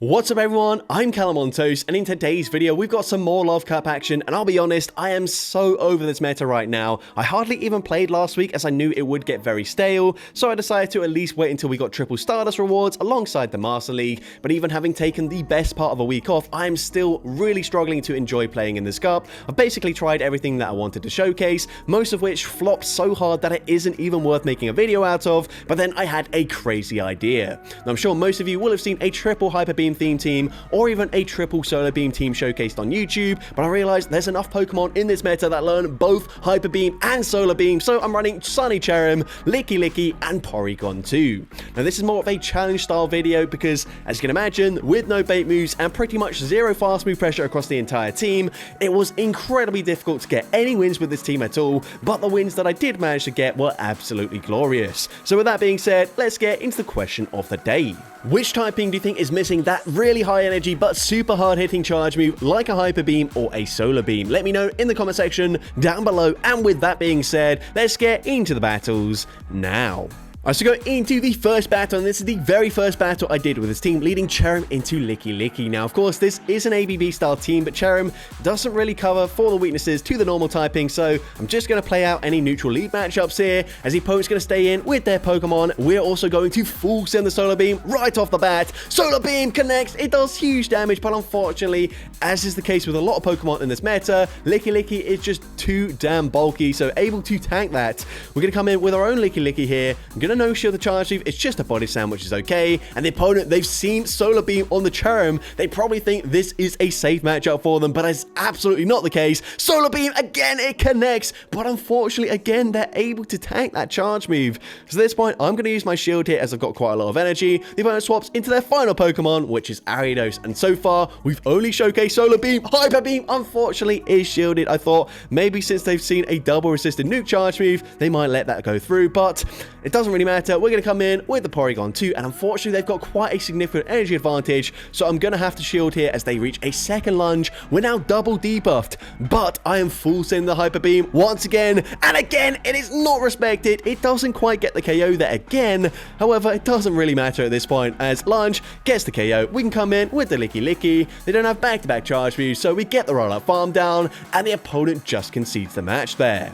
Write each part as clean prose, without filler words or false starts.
What's up everyone, I'm CallumOnToast, and in today's video we've got some more Love Cup action, and I'll be honest, I am so over this meta right now. I hardly even played last week as I knew it would get very stale, so I decided to at least wait until we got triple Stardust rewards alongside the Master League. But even having taken the best part of a week off, I am still really struggling to enjoy playing in this cup. I've basically tried everything that I wanted to showcase, most of which flopped so hard that it isn't even worth making a video out of, but then I had a crazy idea. Now I'm sure most of you will have seen a triple Hyper Beam theme team or even a triple Solar Beam team showcased on YouTube, but I realized there's enough Pokemon in this meta that learn both Hyper Beam and Solar Beam, so I'm running Sunny Cherrim, Licky, and Porygon 2. Now this is more of a challenge style video because, as you can imagine, with no bait moves and pretty much zero fast move pressure across the entire team, it was incredibly difficult to get any wins with this team at all, but the wins that I did manage to get were absolutely glorious. So with that being said, let's get into the question of the day. Which typing do you think is missing that really high energy but super hard hitting charge move like a Hyper Beam or a Solar Beam? Let me know in the comment section down below, and with that being said, let's get into the battles now. So go into the first battle, and this is the very first battle I did with this team, leading Cherrim into Licky. Now, of course, this is an ABB style team, but Cherrim doesn't really cover for the weaknesses to the normal typing, so I'm just going to play out any neutral lead matchups here, as the opponent's going to stay in with their Pokemon. We're also going to full send the Solar Beam right off the bat. Solar Beam connects, it does huge damage, but unfortunately, as is the case with a lot of Pokemon in this meta, Licky is just too damn bulky, so able to tank that. We're going to come in with our own Licky here. I'm going to no-shield the charge move, it's just a body slam, which is okay, and the opponent, they've seen Solar Beam on the Cherrim, they probably think this is a safe matchup for them, but it's absolutely not the case. Solar Beam, again, it connects, but unfortunately, again, they're able to tank that charge move. So at this point, I'm going to use my shield here as I've got quite a lot of energy. The opponent swaps into their final Pokemon, which is Ariados, and so far, we've only showcased Solar Beam. Hyper Beam, unfortunately, is shielded. I thought maybe since they've seen a double resisted nuke charge move, they might let that go through, but it doesn't really matter. We're going to come in with the Porygon 2, and unfortunately they've got quite a significant energy advantage, so I'm going to have to shield here as they reach a second lunge. We're now double debuffed, but I am full sending the Hyper Beam once again, and again it is not respected. It doesn't quite get the KO there again. However, it doesn't really matter at this point as lunge gets the KO. We can come in with the Licky. They don't have back-to-back charge moves, so we get the rollout farm down, and the opponent just concedes the match there.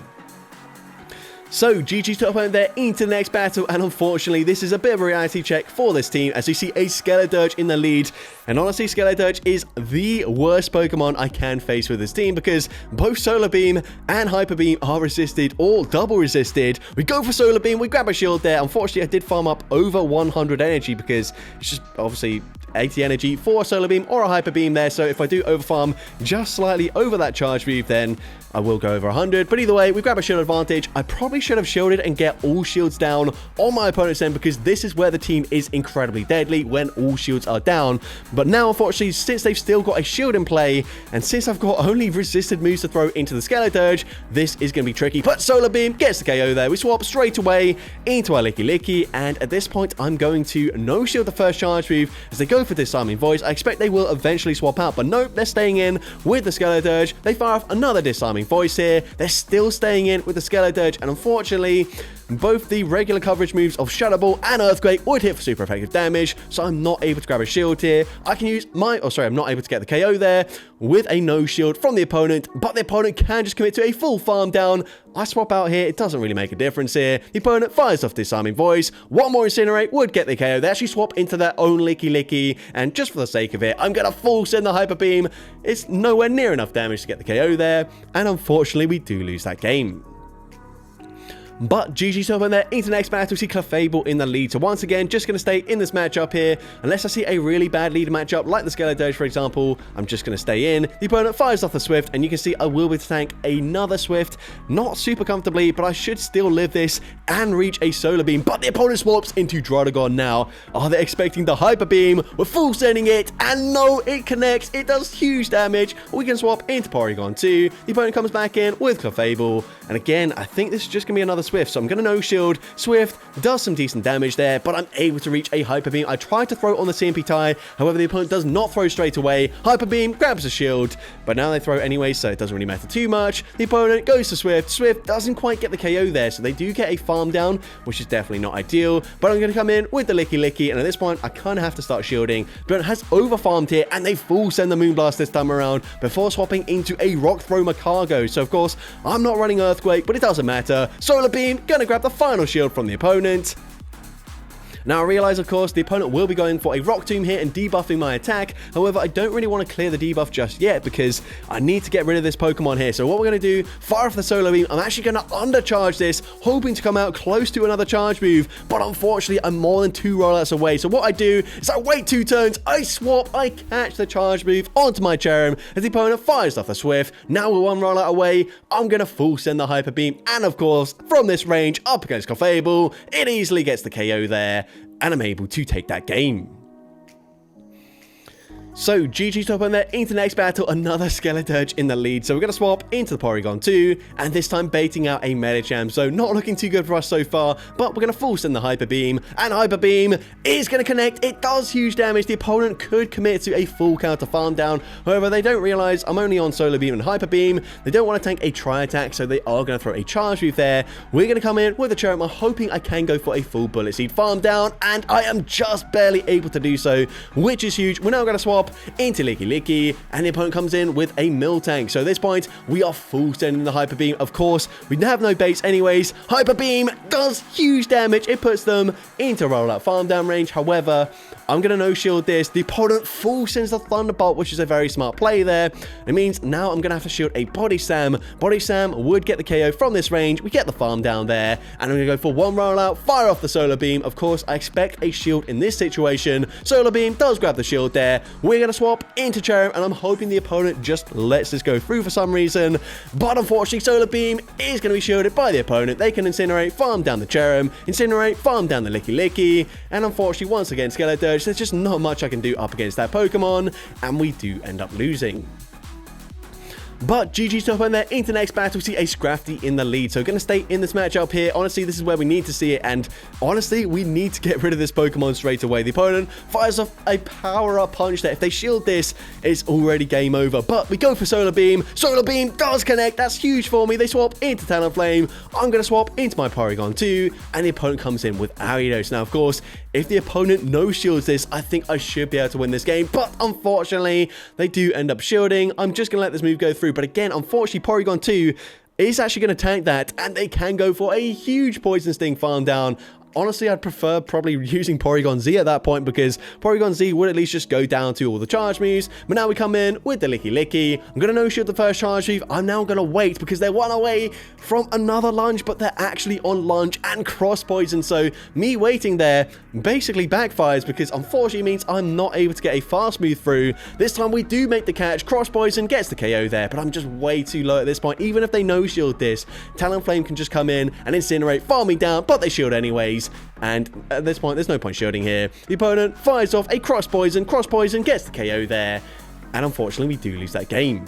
So, GG's to opponent there into the next battle, and unfortunately, this is a bit of a reality check for this team as we see a Skeledirge in the lead. And honestly, Skeledirge is the worst Pokemon I can face with this team because both Solar Beam and Hyper Beam are resisted, or double resisted. We go for Solar Beam, we grab a shield there. Unfortunately, I did farm up over 100 energy because it's just obviously 80 energy for a Solar Beam or a Hyper Beam there, so if I do overfarm just slightly over that charge move, then I will go over 100. But either way, we grab a shield advantage. I probably should have shielded and get all shields down on my opponent's end because this is where the team is incredibly deadly, when all shields are down. But now, unfortunately, since they've still got a shield in play, and since I've got only resisted moves to throw into the Skeledirge, this is going to be tricky. But Solar Beam gets the KO there. We swap straight away into our Licky, and at this point, I'm going to no-shield the first charge move as they go for Disarming Voice. I expect they will eventually swap out, but nope, they're staying in with the Skeledirge. They fire off another Disarming Voice here. They're still staying in with the Skeledirge, and unfortunately, both the regular coverage moves of Shadow Ball and Earthquake would hit for super effective damage, so I'm not able to grab a shield here. I can use my, I'm not able to get the KO there with a no shield from the opponent, but the opponent can just commit to a full farm down. I swap out here, it doesn't really make a difference here. The opponent fires off Disarming Voice. One more Incinerate would get the KO. They actually swap into their own Licky, and just for the sake of it, I'm going to full send the Hyper Beam. It's nowhere near enough damage to get the KO there, and unfortunately, we do lose that game. But GG's up on there into the next battle. We see Clefable in the lead. So once again, just going to stay in this matchup here. Unless I see a really bad lead matchup, like the Skeledirge, for example, I'm just going to stay in. The opponent fires off the Swift, and you can see I will be able to tank another Swift. Not super comfortably, but I should still live this and reach a Solar Beam. But the opponent swaps into Druddigon now. Are they expecting the Hyper Beam? We're full sending it, and no, it connects. It does huge damage. We can swap into Porygon 2. The opponent comes back in with Clefable, and again, I think this is just going to be another Swift. So I'm going to no shield. Swift does some decent damage there, but I'm able to reach a Hyper Beam. I tried to throw it on the CMP tie. However, the opponent does not throw straight away. Hyper Beam grabs the shield, but now they throw anyway, so it doesn't really matter too much. The opponent goes to Swift. Swift doesn't quite get the KO there, so they do get a farm down, which is definitely not ideal. But I'm going to come in with the Licky Licky, and at this point, I kind of have to start shielding. But it has over farmed here, and they full send the Moonblast this time around before swapping into a Rock Throw Cargo. So of course, I'm not running Earthquake, but it doesn't matter. Solar Beam gonna grab the final shield from the opponent. Now, I realize, of course, the opponent will be going for a Rock Tomb here and debuffing my attack. However, I don't really want to clear the debuff just yet because I need to get rid of this Pokemon here. So what we're going to do, fire off the Solar Beam. I'm actually going to undercharge this, hoping to come out close to another charge move. But unfortunately, I'm more than 2 rollouts away. So what I do is I wait 2 turns, I swap, I catch the charge move onto my Cherrim as the opponent fires off the Swift. Now we're 1 rollout away. I'm going to full send the Hyper Beam. And of course, from this range up against Clefable, it easily gets the KO there. And I'm able to take that game. So, GG's top on there, into the next battle, another Skeleturge in the lead. So we're going to swap into the Porygon 2, and this time baiting out a Medicham. So not looking too good for us so far, but we're going to full send the Hyper Beam, and Hyper Beam is going to connect. It does huge damage. The opponent could commit to a full counter farm down. However, they don't realize I'm only on Solar Beam and Hyper Beam. They don't want to tank a Tri-Attack, so they are going to throw a Charge Move there. We're going to come in with a Cherrim. I'm hoping I can go for a full Bullet Seed farm down, and I am just barely able to do so, which is huge. We're now going to swap into Licky Licky, and the opponent comes in with a Miltank. So at this point, we are full sending the Hyper Beam. Of course, we have no base anyways. Hyper Beam does huge damage. It puts them into rollout farm down range. However, I'm going to no shield this. The opponent full sends the Thunderbolt, which is a very smart play there. It means now I'm going to have to shield a Body Slam. Body Slam would get the KO from this range. We get the farm down there, and I'm going to go for 1 rollout, fire off the Solar Beam. Of course, I expect a shield in this situation. Solar Beam does grab the shield there. We're going to swap into Cherrim, and I'm hoping the opponent just lets this go through for some reason. But unfortunately, Solar Beam is going to be shielded by the opponent. They can Incinerate, farm down the Cherrim, Incinerate, farm down the Licky Licky, and unfortunately, once again, Skeleturge, there's just not much I can do up against that Pokemon, and we do end up losing. But GG's top on there, into the next battle, we see a Scrafty in the lead. So going to stay in this matchup here. Honestly, this is where we need to see it. And honestly, we need to get rid of this Pokemon straight away. The opponent fires off a power-up punch there. If they shield this, it's already game over. But we go for Solar Beam. Solar Beam does connect. That's huge for me. They swap into Talonflame. I'm going to swap into my Porygon 2. And the opponent comes in with Ariados. Now, of course, if the opponent no shields this, I think I should be able to win this game. But unfortunately, they do end up shielding. I'm just going to let this move go through. But again, unfortunately, Porygon 2 is actually going to tank that, and they can go for a huge Poison Sting farm down. Honestly, I'd prefer probably using Porygon Z at that point, because Porygon Z would at least just go down to all the charge moves. But now we come in with the Licky Licky. I'm going to no-shield the first charge move. I'm now going to wait because they're 1 away from another lunge, but they're actually on lunge and cross poison. So me waiting there basically backfires, because unfortunately means I'm not able to get a fast move through. This time we do make the catch. Cross poison gets the KO there, but I'm just way too low at this point. Even if they no-shield this, Talonflame can just come in and Incinerate, farm me down, but they shield anyways. And at this point, there's no point shielding here. The opponent fires off a cross poison gets the KO there, and unfortunately we do lose that game.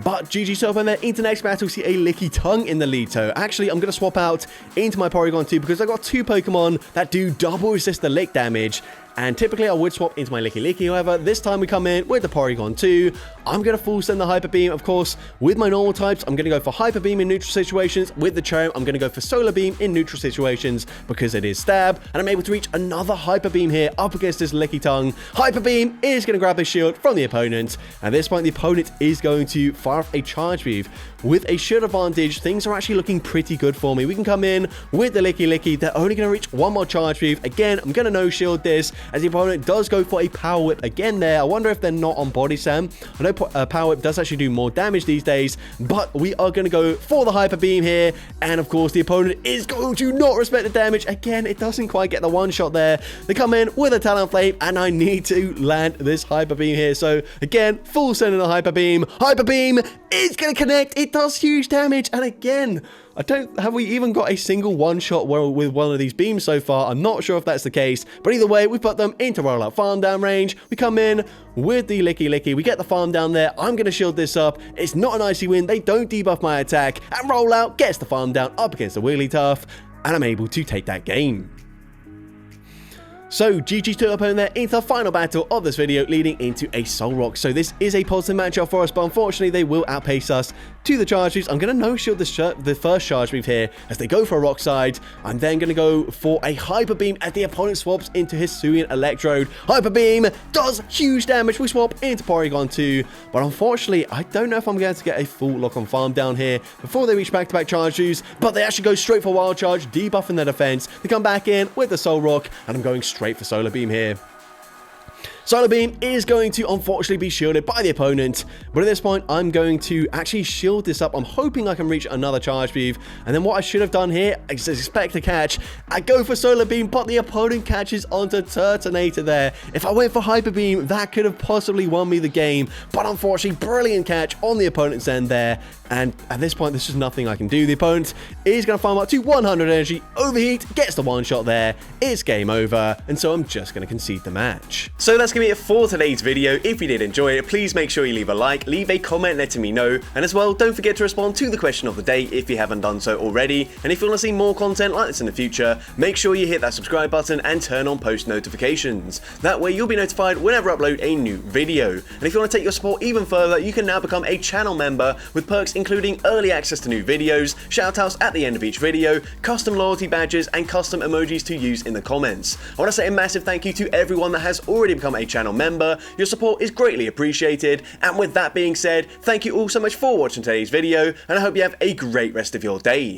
But GG so far there, into the next battle, we see a Lickitung in the lead. So actually, I'm going to swap out into my Porygon 2 because I've got 2 Pokemon that do double resist the lick damage. And typically I would swap into my Licky Licky. However, this time we come in with the Porygon 2. I'm going to full send the Hyper Beam. Of course, with my normal types, I'm going to go for Hyper Beam in neutral situations. With the Cherrim, I'm going to go for Solar Beam in neutral situations because it is Stab. And I'm able to reach another Hyper Beam here up against this Lickitung. Hyper Beam is going to grab a shield from the opponent. At this point, the opponent is going to fire off a charge move. With a shield advantage, things are actually looking pretty good for me. We can come in with the Licky Licky. They're only going to reach 1 more charge move. Again, I'm going to no-shield this as the opponent does go for a Power Whip again there. I wonder if they're not on Body Slam. I know Power Whip does actually do more damage these days, but we are going to go for the Hyper Beam here. And of course, the opponent is going to not respect the damage. Again, it doesn't quite get the one shot there. They come in with a Talonflame, and I need to land this Hyper Beam here. So again, full sending the Hyper Beam. Hyper Beam is going to connect. It does huge damage. And again, Have we even got a single one-shot with one of these beams so far? I'm not sure if that's the case, but either way, we put them into rollout farm down range. We come in with the licky, we get the farm down there. I'm going to shield this up. It's not an icy wind, they don't debuff my attack, and rollout gets the farm down up against the Wigglytuff, and I'm able to take that game. So, GG to the opponent there into the final battle of this video, leading into a Soul Rock. So this is a positive matchup for us, but unfortunately they will outpace us to the charge moves. I'm going to no-shield the first charge move here as they go for a Rock Slide. I'm then going to go for a Hyper Beam as the opponent swaps into Hisuian Electrode. Hyper Beam does huge damage. We swap into Porygon 2, but unfortunately, I don't know if I'm going to get a full lock-on farm down here before they reach back-to-back charge moves, but they actually go straight for Wild Charge, debuffing their defense. They come back in with the Soul Rock, and I'm going straight for Solar Beam here. Solar Beam is going to unfortunately be shielded by the opponent, but at this point I'm going to actually shield this up. I'm hoping I can reach another charge move, and then what I should have done here is expect a catch. I go for Solar Beam, but the opponent catches onto Turtonator there. If I went for Hyper Beam, that could have possibly won me the game, but unfortunately brilliant catch on the opponent's end there, and at this point there's just nothing I can do. The opponent is going to farm up to 100 energy, overheat, gets the one shot there, it's game over, and so I'm just going to concede the match. So that's going to be it for today's video. If you did enjoy it, please make sure you leave a like, leave a comment letting me know, and as well, don't forget to respond to the question of the day if you haven't done so already. And if you want to see more content like this in the future, make sure you hit that subscribe button and turn on post notifications. That way you'll be notified whenever I upload a new video. And if you want to take your support even further, you can now become a channel member with perks including early access to new videos, shoutouts at the end of each video, custom loyalty badges, and custom emojis to use in the comments. I want to say a massive thank you to everyone that has already become a channel member. Your support is greatly appreciated, and with that being said, thank you all so much for watching today's video, and I hope you have a great rest of your day.